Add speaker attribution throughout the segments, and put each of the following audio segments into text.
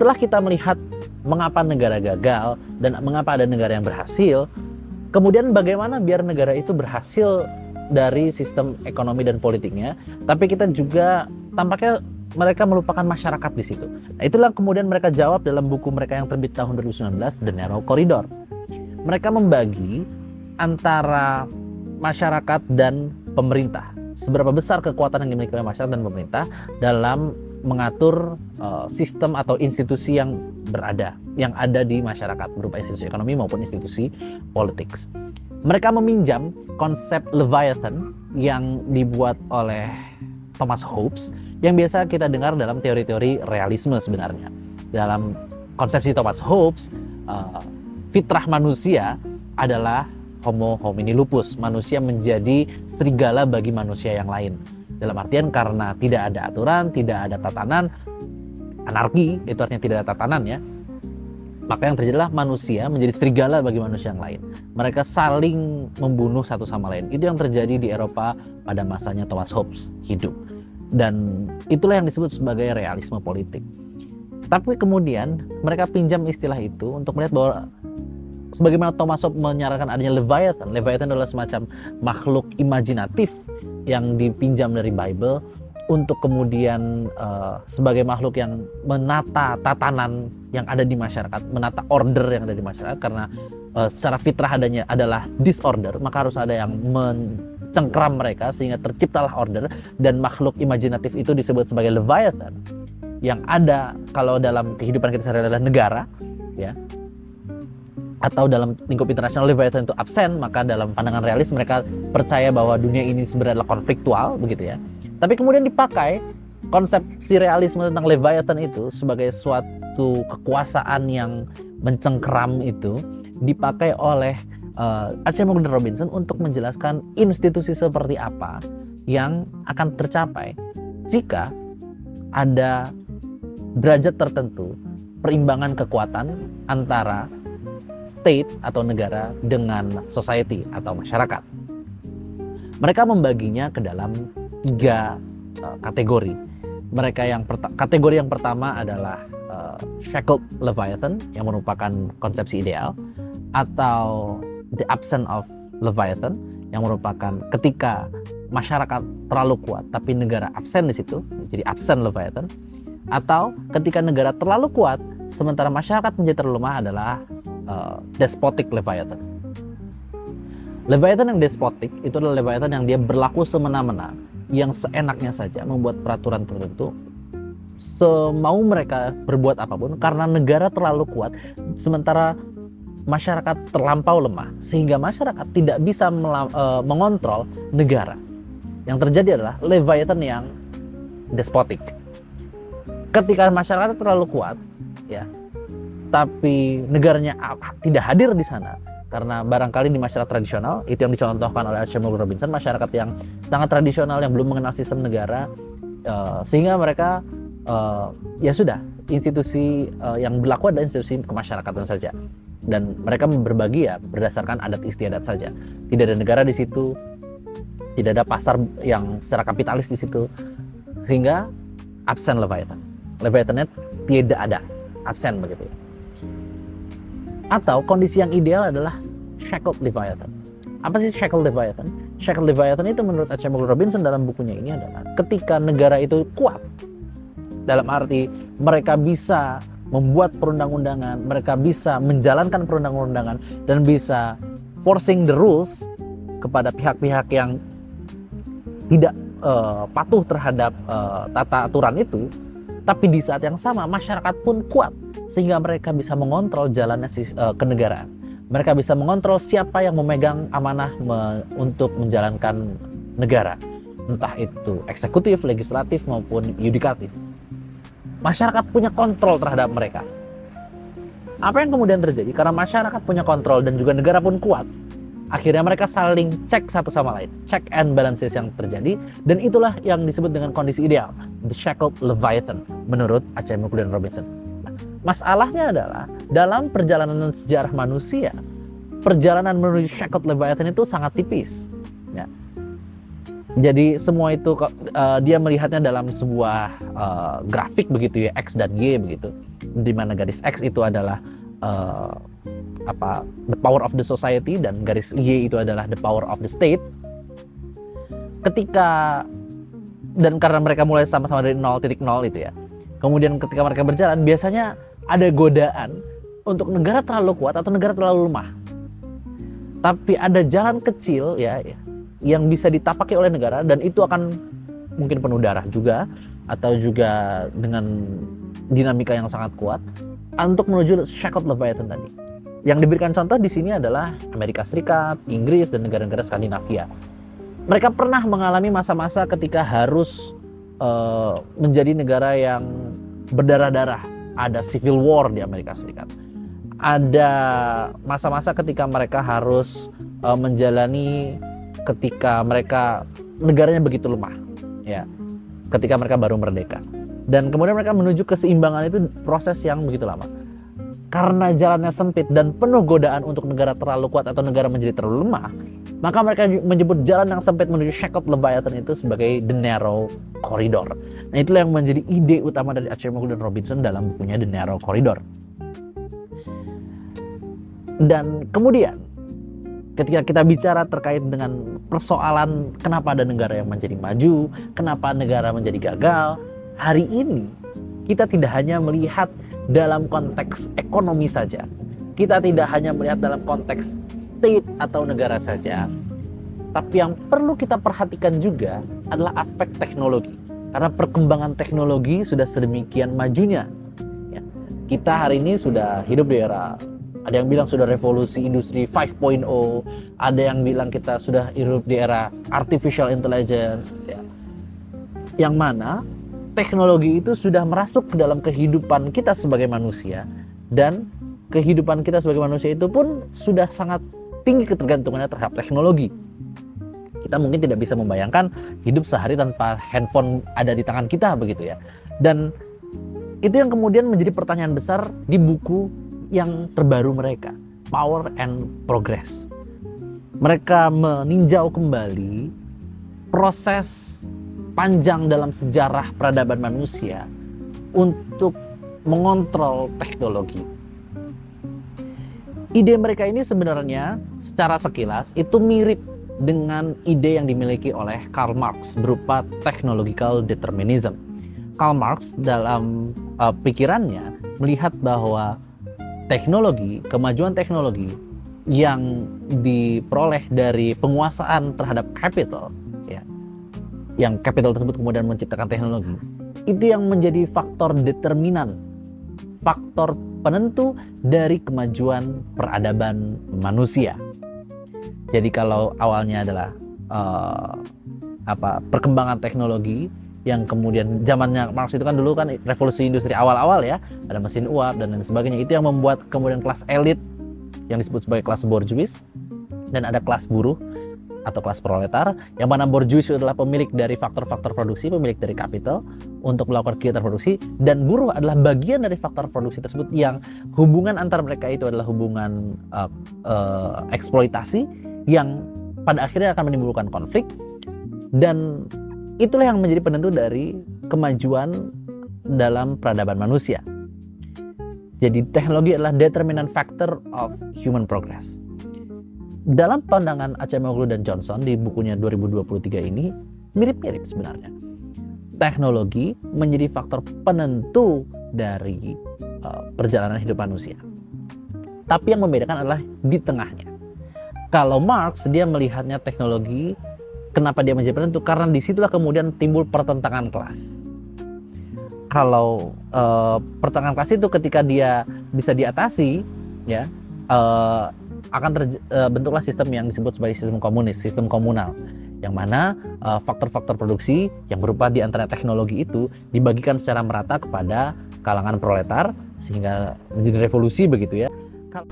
Speaker 1: setelah kita melihat mengapa negara gagal dan mengapa ada negara yang berhasil, kemudian bagaimana biar negara itu berhasil dari sistem ekonomi dan politiknya, tapi kita juga tampaknya mereka melupakan masyarakat di situ. Nah, itulah kemudian mereka jawab dalam buku mereka yang terbit tahun 2019, The Narrow Corridor. Mereka membagi antara masyarakat dan pemerintah. Seberapa besar kekuatan yang dimiliki oleh masyarakat dan pemerintah dalam mengatur sistem atau institusi yang ada di masyarakat, berupa institusi ekonomi maupun institusi politik. Mereka meminjam konsep Leviathan yang dibuat oleh Thomas Hobbes, yang biasa kita dengar dalam teori-teori realisme sebenarnya. Dalam konsepsi Thomas Hobbes, fitrah manusia adalah Homo homini lupus, manusia menjadi serigala bagi manusia yang lain. Dalam artian karena tidak ada aturan, tidak ada tatanan, anarki, itu artinya tidak ada tatanan ya. Maka yang terjadilah manusia menjadi serigala bagi manusia yang lain. Mereka saling membunuh satu sama lain. Itu yang terjadi di Eropa pada masanya Thomas Hobbes hidup. Dan itulah yang disebut sebagai realisme politik. Tapi kemudian mereka pinjam istilah itu untuk melihat bahwa sebagaimana Thomas Hobbes menyarankan adanya Leviathan. Leviathan adalah semacam makhluk imajinatif yang dipinjam dari Bible untuk kemudian sebagai makhluk yang menata tatanan yang ada di masyarakat, menata order yang ada di masyarakat, karena secara fitrah adanya adalah disorder, maka harus ada yang mencengkram mereka sehingga terciptalah order, dan makhluk imajinatif itu disebut sebagai Leviathan yang ada kalau dalam kehidupan kita sehari-hari adalah negara ya, atau dalam lingkup internasional Leviathan itu absen, maka dalam pandangan realis mereka percaya bahwa dunia ini sebenarnya adalah konfliktual begitu ya. Tapi kemudian dipakai konsepsi realisme tentang Leviathan itu sebagai suatu kekuasaan yang mencengkeram itu dipakai oleh H.M. Robinson untuk menjelaskan institusi seperti apa yang akan tercapai jika ada derajat tertentu perimbangan kekuatan antara state atau negara dengan society atau masyarakat. Mereka membaginya ke dalam 3 kategori. Kategori yang pertama adalah shackled Leviathan yang merupakan konsepsi ideal, atau the absence of Leviathan yang merupakan ketika masyarakat terlalu kuat tapi negara absen di situ, jadi absent Leviathan, atau ketika negara terlalu kuat sementara masyarakat menjadi terlalu lemah adalah despotic Leviathan. Leviathan yang despotic itu adalah Leviathan yang dia berlaku semena-mena, yang seenaknya saja membuat peraturan tertentu, semau mereka berbuat apapun karena negara terlalu kuat sementara masyarakat terlampau lemah, sehingga masyarakat tidak bisa mengontrol negara. Yang terjadi adalah Leviathan yang despotic. Ketika masyarakat terlalu kuat ya, tapi negaranya tidak hadir di sana, karena barangkali di masyarakat tradisional, itu yang dicontohkan oleh H.M. Robinson, masyarakat yang sangat tradisional yang belum mengenal sistem negara, sehingga mereka ya sudah, institusi yang berlaku adalah institusi kemasyarakatan saja, dan mereka berbagi ya berdasarkan adat istiadat saja. Tidak ada negara di situ, tidak ada pasar yang secara kapitalis di situ, sehingga absen Leviathan. Leviathannya tidak ada, absen begitu ya. Atau kondisi yang ideal adalah shackled Leviathan. Apa sih shackled Leviathan? Shackled Leviathan itu menurut H.M. Robinson dalam bukunya ini adalah ketika negara itu kuat, dalam arti mereka bisa membuat perundang-undangan, mereka bisa menjalankan perundang-undangan, dan bisa forcing the rules kepada pihak-pihak yang tidak patuh terhadap tata aturan itu. Tapi di saat yang sama masyarakat pun kuat, sehingga mereka bisa mengontrol jalannya kenegaraan. Mereka bisa mengontrol siapa yang memegang amanah untuk menjalankan negara, entah itu eksekutif, legislatif maupun yudikatif. Masyarakat punya kontrol terhadap mereka. Apa yang kemudian terjadi? Karena masyarakat punya kontrol dan juga negara pun kuat, akhirnya mereka saling cek satu sama lain, check and balances yang terjadi, dan itulah yang disebut dengan kondisi ideal, the shackled Leviathan, menurut H.M. Robinson. Masalahnya adalah dalam perjalanan sejarah manusia, perjalanan menuju shackled Leviathan itu sangat tipis. Ya. Jadi semua itu dia melihatnya dalam sebuah grafik begitu ya, X dan Y begitu, di mana garis X itu adalah the power of the society dan garis Y itu adalah the power of the state. Dan karena mereka mulai sama-sama dari 0.0 itu ya, kemudian ketika mereka berjalan biasanya ada godaan untuk negara terlalu kuat atau negara terlalu lemah. Tapi ada jalan kecil ya yang bisa ditapaki oleh negara, dan itu akan mungkin penuh darah juga atau juga dengan dinamika yang sangat kuat untuk menuju Shackled Leviathan tadi. Yang diberikan contoh di sini adalah Amerika Serikat, Inggris, dan negara-negara Skandinavia. Mereka pernah mengalami masa-masa ketika harus menjadi negara yang berdarah-darah. Ada civil war di Amerika Serikat. Ada masa-masa ketika mereka harus menjalani ketika negaranya begitu lemah, ya, ketika mereka baru merdeka, dan kemudian mereka menuju keseimbangan itu proses yang begitu lama. Karena jalannya sempit dan penuh godaan untuk negara terlalu kuat atau negara menjadi terlalu lemah, maka mereka menyebut jalan yang sempit menuju Shackled Leviathan itu sebagai the narrow corridor. Nah, itulah yang menjadi ide utama dari Acemoglu dan Robinson dalam bukunya The Narrow Corridor. Dan kemudian ketika kita bicara terkait dengan persoalan kenapa ada negara yang menjadi maju, kenapa negara menjadi gagal, hari ini kita tidak hanya melihat dalam konteks ekonomi saja. Kita tidak hanya melihat dalam konteks state atau negara saja. Tapi yang perlu kita perhatikan juga adalah aspek teknologi. Karena perkembangan teknologi sudah sedemikian majunya. Ya, kita hari ini sudah hidup di era, ada yang bilang sudah revolusi industri 5.0, ada yang bilang kita sudah hidup di era artificial intelligence, ya. Yang mana teknologi itu sudah merasuk ke dalam kehidupan kita sebagai manusia, dan kehidupan kita sebagai manusia itu pun sudah sangat tinggi ketergantungannya terhadap teknologi. Kita mungkin tidak bisa membayangkan hidup sehari tanpa handphone ada di tangan kita begitu ya. Dan itu yang kemudian menjadi pertanyaan besar di buku yang terbaru mereka, Power and Progress. Mereka meninjau kembali proses panjang dalam sejarah peradaban manusia untuk mengontrol teknologi. Ide mereka ini sebenarnya secara sekilas itu mirip dengan ide yang dimiliki oleh Karl Marx berupa technological determinism. Karl Marx dalam pikirannya melihat bahwa kemajuan teknologi yang diperoleh dari penguasaan terhadap capital, ya, yang capital tersebut kemudian menciptakan teknologi, itu yang menjadi faktor determinan, faktor penentu dari kemajuan peradaban manusia. Jadi kalau awalnya adalah perkembangan teknologi yang kemudian zamannya Marx itu kan dulu kan revolusi industri awal-awal ya, ada mesin uap dan lain sebagainya, itu yang membuat kemudian kelas elit yang disebut sebagai kelas borjuis, dan ada kelas buruh atau kelas proletar, yang mana borjuis itu adalah pemilik dari faktor-faktor produksi, pemilik dari kapital untuk melakukan kegiatan produksi, dan buruh adalah bagian dari faktor produksi tersebut yang hubungan antar mereka itu adalah hubungan eksploitasi yang pada akhirnya akan menimbulkan konflik, dan itulah yang menjadi penentu dari kemajuan dalam peradaban manusia. Jadi teknologi adalah determinant factor of human progress. Dalam pandangan Acemoglu dan Johnson di bukunya 2023 ini mirip-mirip sebenarnya. Teknologi menjadi faktor penentu dari perjalanan hidup manusia. Tapi yang membedakan adalah di tengahnya. Kalau Marx dia melihatnya teknologi, kenapa dia menjadi penentu? Karena disitulah kemudian timbul pertentangan kelas. Kalau pertentangan kelas itu ketika dia bisa diatasi, ya akan bentuklah sistem yang disebut sebagai sistem komunis, sistem komunal, yang mana faktor-faktor produksi yang berupa di antara teknologi itu dibagikan secara merata kepada kalangan proletar sehingga menjadi revolusi begitu ya.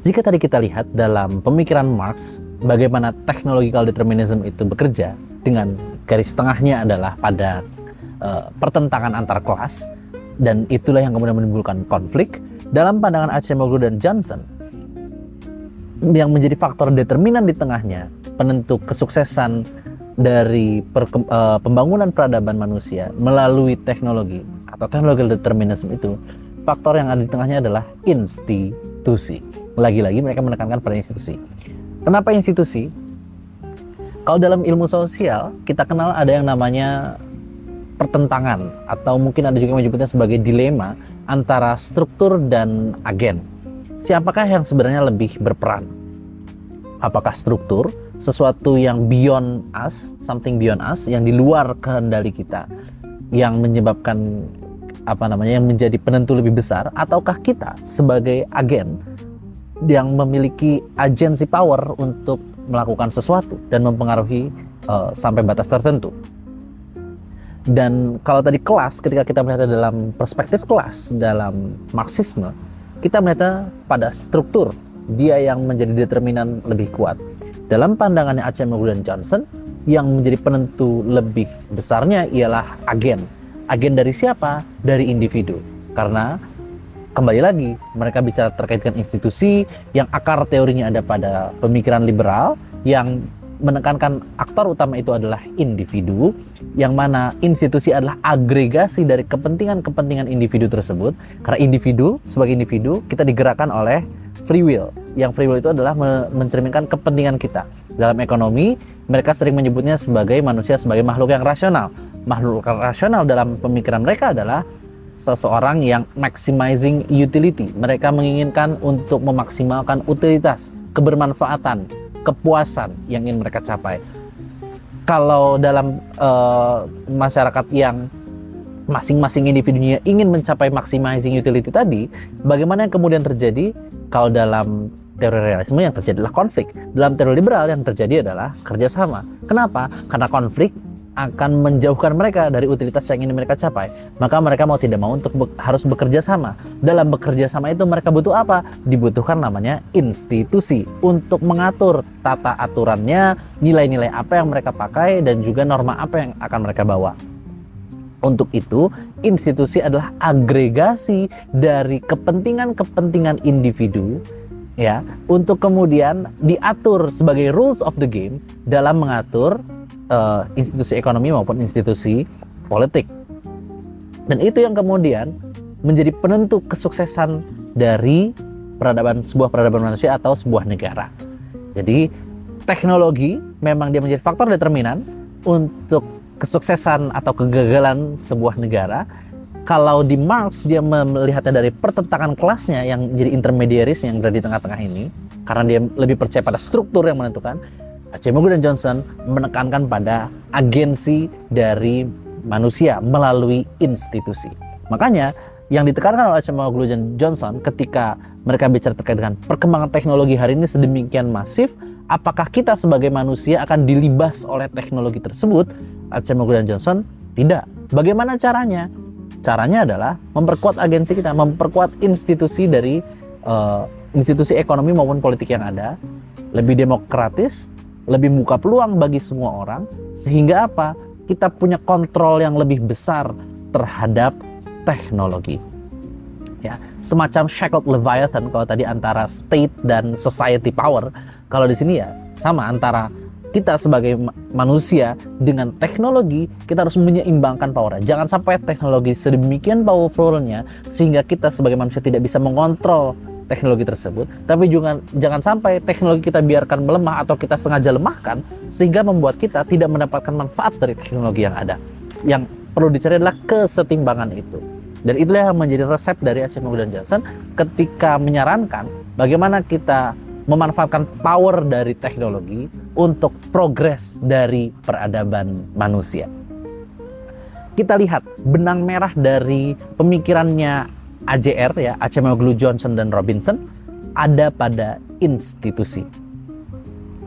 Speaker 1: Jika tadi kita lihat dalam pemikiran Marx bagaimana technological determinism itu bekerja dengan garis tengahnya adalah pada pertentangan antar kelas, dan itulah yang kemudian menimbulkan konflik. Dalam pandangan Acemoglu dan Johnson, yang menjadi faktor determinan di tengahnya, penentu kesuksesan dari pembangunan peradaban manusia melalui teknologi atau technological determinism itu, faktor yang ada di tengahnya adalah institusi. Lagi-lagi mereka menekankan pada institusi. Kenapa institusi? Kalau dalam ilmu sosial, kita kenal ada yang namanya pertentangan, atau mungkin ada juga yang menyebutnya sebagai dilema antara struktur dan agen. Siapakah yang sebenarnya lebih berperan? Apakah struktur, sesuatu yang beyond us, something beyond us, yang di luar kendali kita, yang menyebabkan yang menjadi penentu lebih besar, ataukah kita sebagai agen yang memiliki agency power untuk melakukan sesuatu dan mempengaruhi sampai batas tertentu. Dan kalau tadi kelas, ketika kita melihatnya dalam perspektif kelas, dalam Marxisme, kita melihatnya pada struktur, dia yang menjadi determinan lebih kuat. Dalam pandangannya Acemoglu dan Johnson, yang menjadi penentu lebih besarnya ialah agen. Agen dari siapa? Dari individu. Karena kembali lagi, mereka bicara terkait dengan institusi yang akar teorinya ada pada pemikiran liberal yang menekankan aktor utama itu adalah individu, yang mana institusi adalah agregasi dari kepentingan-kepentingan individu tersebut. Karena individu, sebagai individu, kita digerakkan oleh free will. Yang free will itu adalah mencerminkan kepentingan kita. Dalam ekonomi, mereka sering menyebutnya sebagai manusia sebagai makhluk yang rasional. Makhluk rasional dalam pemikiran mereka adalah seseorang yang maximizing utility. Mereka menginginkan untuk memaksimalkan utilitas, kebermanfaatan, kepuasan yang ingin mereka capai. Kalau dalam masyarakat yang masing-masing individunya ingin mencapai maximizing utility tadi, bagaimana yang kemudian terjadi? Kalau dalam teori realisme yang terjadi adalah konflik. Dalam teori liberal yang terjadi adalah kerjasama. Kenapa? Karena konflik akan menjauhkan mereka dari utilitas yang ingin mereka capai. Maka mereka mau tidak mau harus bekerja sama. Dalam bekerja sama itu mereka butuh apa? Dibutuhkan namanya institusi untuk mengatur tata aturannya, nilai-nilai apa yang mereka pakai, dan juga norma apa yang akan mereka bawa. Untuk itu, institusi adalah agregasi dari kepentingan-kepentingan individu, ya, untuk kemudian diatur sebagai rules of the game dalam mengatur institusi ekonomi maupun institusi politik. Dan itu yang kemudian menjadi penentu kesuksesan dari sebuah peradaban manusia atau sebuah negara. Jadi teknologi memang dia menjadi faktor determinan untuk kesuksesan atau kegagalan sebuah negara. Kalau di Marx dia melihatnya dari pertentangan kelasnya yang jadi intermediaries yang berada di tengah-tengah ini, karena dia lebih percaya pada struktur yang menentukan. Acemoglu dan Johnson menekankan pada agensi dari manusia melalui institusi. Makanya yang ditekankan oleh Acemoglu dan Johnson ketika mereka bicara terkait dengan perkembangan teknologi hari ini sedemikian masif, apakah kita sebagai manusia akan dilibas oleh teknologi tersebut? Acemoglu dan Johnson tidak. Bagaimana caranya? Caranya adalah memperkuat agensi kita, memperkuat institusi dari institusi ekonomi maupun politik yang ada, lebih demokratis, lebih buka peluang bagi semua orang, sehingga apa? Kita punya kontrol yang lebih besar terhadap teknologi. Ya, semacam shackled leviathan kalau tadi antara state dan society power. Kalau di sini ya sama, antara kita sebagai manusia dengan teknologi, kita harus menyeimbangkan powernya. Jangan sampai teknologi sedemikian powerfulnya sehingga kita sebagai manusia tidak bisa mengontrol teknologi tersebut, tapi juga jangan sampai teknologi kita biarkan melemah atau kita sengaja lemahkan sehingga membuat kita tidak mendapatkan manfaat dari teknologi yang ada. Yang perlu dicari adalah kesetimbangan itu. Dan itulah yang menjadi resep dari Acemoglu dan Johnson ketika menyarankan bagaimana kita memanfaatkan power dari teknologi untuk progres dari peradaban manusia. Kita lihat benang merah dari pemikirannya AJR, ya, Acemoglu, Johnson, dan Robinson, ada pada institusi.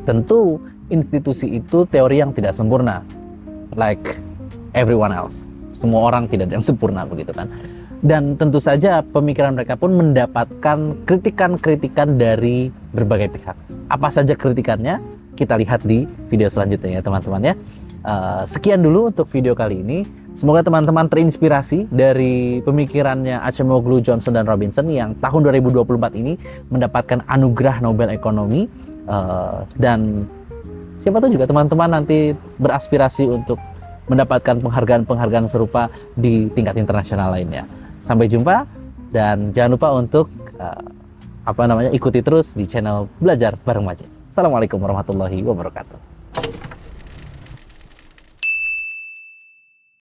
Speaker 1: Tentu institusi itu teori yang tidak sempurna, like everyone else. Semua orang tidak ada yang sempurna, begitu kan. Dan tentu saja pemikiran mereka pun mendapatkan kritikan-kritikan dari berbagai pihak. Apa saja kritikannya? Kita lihat di video selanjutnya ya teman-teman ya. Sekian dulu untuk video kali ini. Semoga teman-teman terinspirasi dari pemikirannya Acemoglu, Johnson, dan Robinson yang tahun 2024 ini mendapatkan anugerah Nobel Ekonomi. Dan siapa tahu juga teman-teman nanti beraspirasi untuk mendapatkan penghargaan-penghargaan serupa di tingkat internasional lainnya. Sampai jumpa dan jangan lupa untuk ikuti terus di channel Belajar Bareng Majid. Assalamualaikum warahmatullahi wabarakatuh.